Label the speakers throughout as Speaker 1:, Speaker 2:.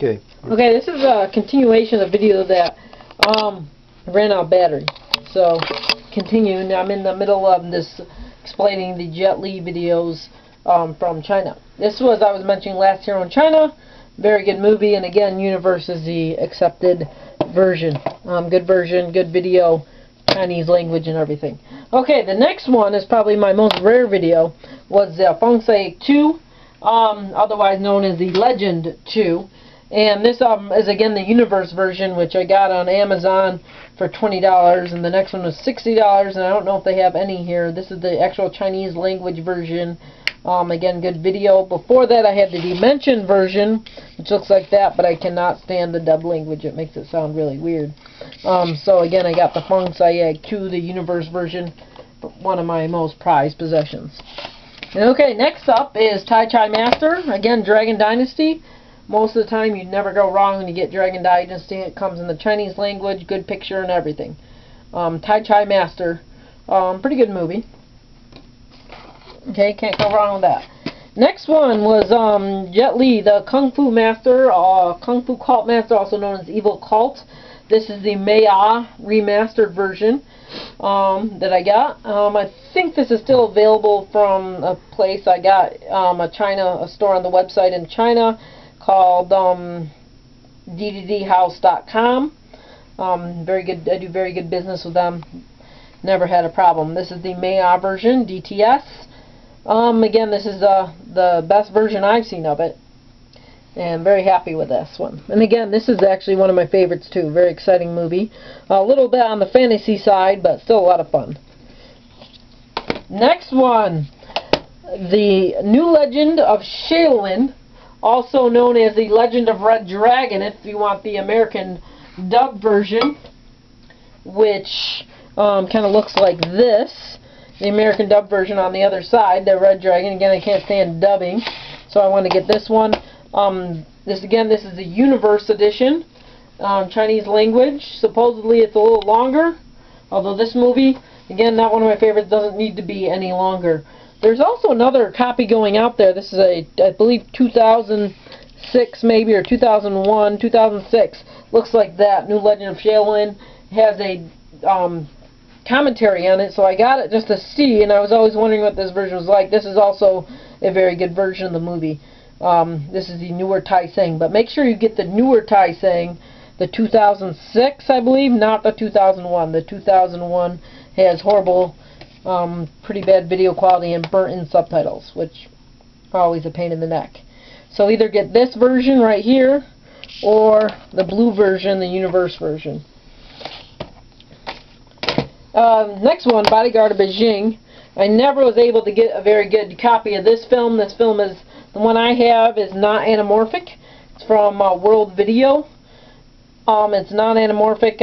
Speaker 1: Okay.
Speaker 2: Okay, this is a continuation of the video that ran out of battery. So, continuing, I'm in the middle of this explaining the Jet Li videos from China. This was, I was mentioning, Last Hero in China. Very good movie, and again, Universe is the accepted version. Good version, good video, Chinese language and everything. Okay, the next one is probably my most rare video, was Feng Shui 2, otherwise known as the Legend 2. And this is again the Universe version, which I got on Amazon for $20, and the next one was $60, and I don't know if they have any here. This is the actual Chinese language version. Again, good video. Before that, I had the Dimension version, which looks like that, but I cannot stand the dub language. It makes it sound really weird. So again, I got the Feng Shui 2, the Universe version, one of my most prized possessions. Okay, next up is Tai Chi Master. Again, Dragon Dynasty. Most of the time, you never go wrong when you get Dragon Dynasty. It comes in the Chinese language, good picture and everything. Tai Chi Master, pretty good movie. Okay, can't go wrong with that. Next one was Jet Li, the Kung Fu Master, Kung Fu Cult Master, also known as Evil Cult. This is the Maya remastered version that I got. I think this is still available from a place I got, a store on the website in China called dddhouse.com. Very good. I do very good business with them. Never had a problem. This is the Maya version, DTS. Again, this is the best version I've seen of it, and very happy with this one. And again, this is actually one of my favorites too. Very exciting movie. A little bit on the fantasy side, but still a lot of fun. Next one, the New Legend of Shaolin, also known as the Legend of Red Dragon, if you want the American dub version, which kind of looks like this. The American dub version on the other side, the Red Dragon. Again, I can't stand dubbing, so I want to get this one. This is the Universe edition, Chinese language. Supposedly it's a little longer, although this movie, again, not one of my favorites, doesn't need to be any longer. There's also another copy going out there. This is I believe 2006 maybe, or 2001, 2006. Looks like that. New Legend of Shaolin has a commentary on it, so I got it just to see, and I was always wondering what this version was like. This is also a very good version of the movie. This is the newer Tai Seng, but make sure you get the newer Tai Seng, the 2006, I believe, not the 2001. The 2001 has horrible, pretty bad video quality and burnt-in subtitles, which are always a pain in the neck. So either get this version right here, or the blue version, the Universe version. Next one, Bodyguard of Beijing. I never was able to get a very good copy of this film. This film is, the one I have is not anamorphic. It's from World Video. It's not anamorphic,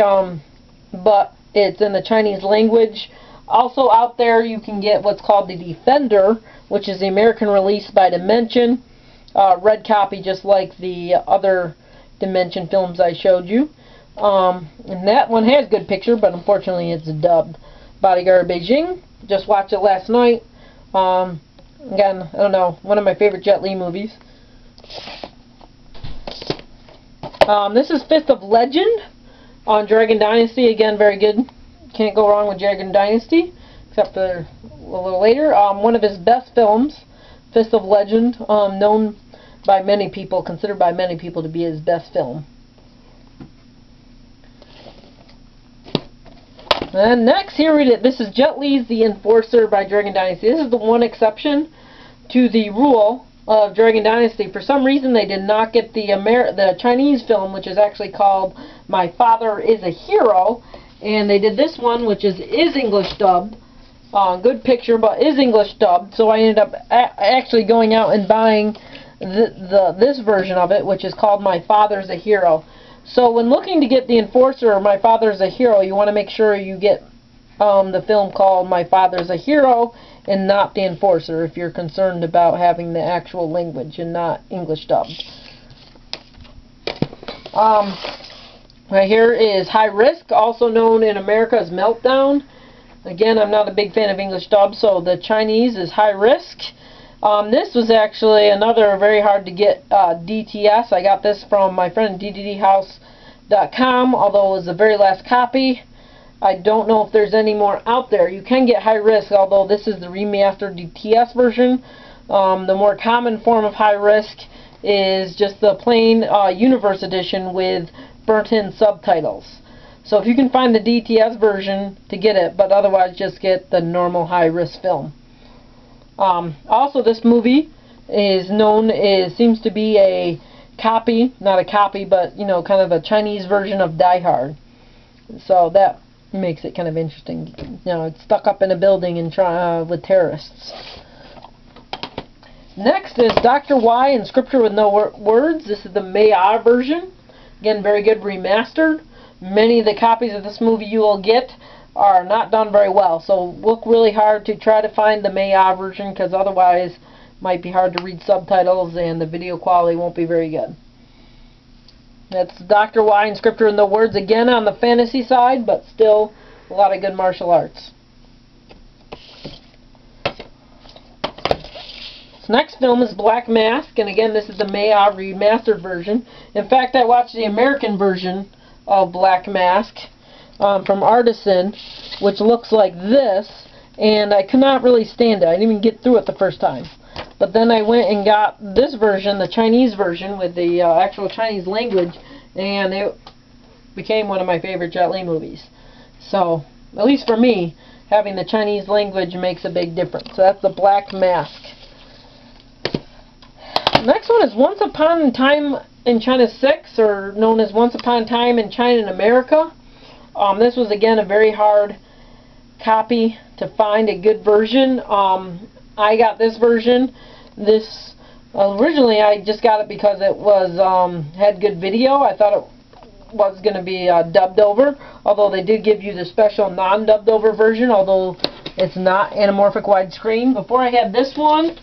Speaker 2: but it's in the Chinese language. Also out there you can get what's called the Defender, which is the American release by Dimension. Red copy, just like the other Dimension films I showed you. And that one has good picture, but unfortunately it's dubbed. Bodyguard of Beijing. Just watched it last night. Again, I don't know, one of my favorite Jet Li movies. This is Fist of Legend on Dragon Dynasty. Again, very good. Can't go wrong with Dragon Dynasty, except for a little later. One of his best films, Fist of Legend, known by many people, considered by many people to be his best film. And next, here it is. This is Jet Li's The Enforcer by Dragon Dynasty. This is the one exception to the rule of Dragon Dynasty. For some reason, they did not get the Chinese film, which is actually called My Father is a Hero, and they did this one, which is English dubbed. Good picture, but is English dubbed. So I ended up actually going out and buying this version of it, which is called My Father's a Hero. So when looking to get The Enforcer or My Father's a Hero, you want to make sure you get the film called My Father's a Hero and not The Enforcer, if you're concerned about having the actual language and not English dubbed. Right here is High Risk, also known in America as Meltdown. Again, I'm not a big fan of English dub, so the Chinese is High Risk. This was actually another very hard to get DTS. I got this from my friend DDDhouse.com, although it was the very last copy. I don't know if there's any more out there. You can get High Risk, although this is the remastered DTS version. The more common form of High Risk is just the plain Universe Edition with burnt-in subtitles. So if you can find the DTS version, to get it, but otherwise just get the normal High Risk film. Also, this movie is known as, seems to be a copy, not a copy, but you know, kind of a Chinese version of Die Hard. So that makes it kind of interesting. You know, it's stuck up in a building and with terrorists. Next is Dr. Y in Scripture with No Words. This is the Maya version. Again, very good remastered. Many of the copies of this movie you will get are not done very well, so look really hard to try to find the Maya version, because otherwise it might be hard to read subtitles and the video quality won't be very good. That's Dr. Y in Scripture with No Words, again on the fantasy side, but still a lot of good martial arts. This next film is Black Mask, and again this is the Maya remastered version. In fact, I watched the American version of Black Mask from Artisan, which looks like this, and I could not really stand it. I didn't even get through it the first time. But then I went and got this version, the Chinese version, with the actual Chinese language, and it became one of my favorite Jet Li movies. So, at least for me, having the Chinese language makes a big difference. So that's the Black Mask. Next one is Once Upon a Time in China 6, or known as Once Upon a Time in China and America. This was again a very hard copy to find a good version. I got this version. This originally I just got it because it was had good video. I thought it was going to be dubbed over, although they did give you the special non-dubbed over version, although it's not anamorphic widescreen. Before I had this one,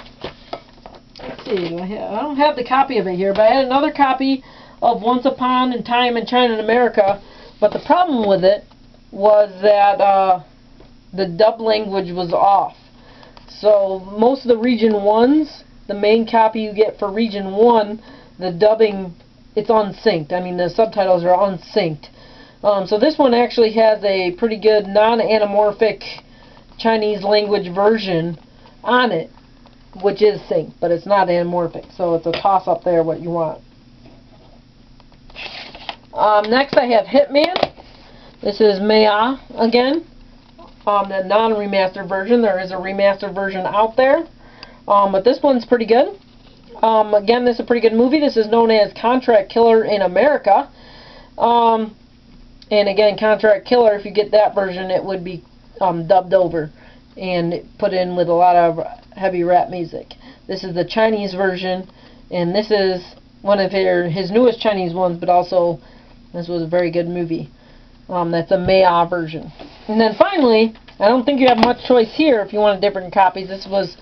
Speaker 2: let's see, I don't have the copy of it here, but I had another copy of Once Upon a Time in China and America, but the problem with it was that the dub language was off. So most of the Region 1s, the main copy you get for Region 1, the dubbing, it's unsynced. I mean, the subtitles are unsynced. So this one actually has a pretty good non-anamorphic Chinese language version on it, which is synced, but it's not anamorphic. So it's a toss-up there what you want. Next I have Hitman. This is Maya again. The non-remastered version. There is a remastered version out there, but this one's pretty good. Again, this is a pretty good movie. This is known as Contract Killer in America, and again, Contract Killer, if you get that version, it would be dubbed over and put in with a lot of heavy rap music. This is the Chinese version, and this is one of his newest Chinese ones, but also this was a very good movie. That's a Maya version. And then finally, I don't think you have much choice here if you want different copies. This was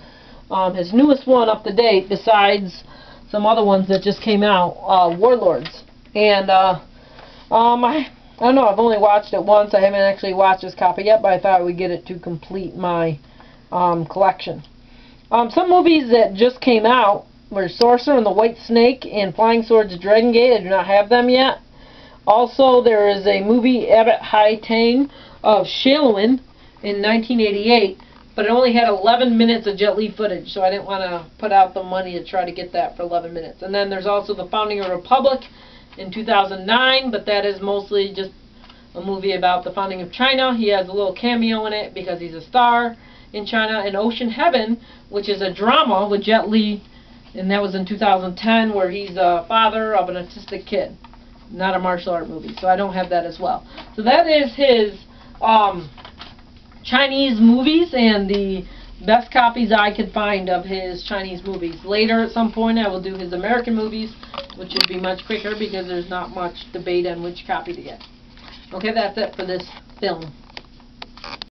Speaker 2: his newest one up to date, besides some other ones that just came out, Warlords. And I don't know, I've only watched it once. I haven't actually watched this copy yet, but I thought I would get it to complete my collection. Some movies that just came out were Sorcerer and the White Snake and Flying Swords Dragon Gate. I do not have them yet. Also, there is a movie, Abbott High Tang, of Shaolin in 1988, but it only had 11 minutes of Jet Li footage, so I didn't want to put out the money to try to get that for 11 minutes. And then there's also The Founding of the Republic in 2009, but that is mostly just a movie about the founding of China. He has a little cameo in it because he's a star in China. And Ocean Heaven, which is a drama with Jet Li, and that was in 2010, where he's a father of an autistic kid. Not a martial art movie, so I don't have that as well. So that is his Chinese movies and the best copies I could find of his Chinese movies. Later, at some point, I will do his American movies, which would be much quicker because there's not much debate on which copy to get. Okay, that's it for this film.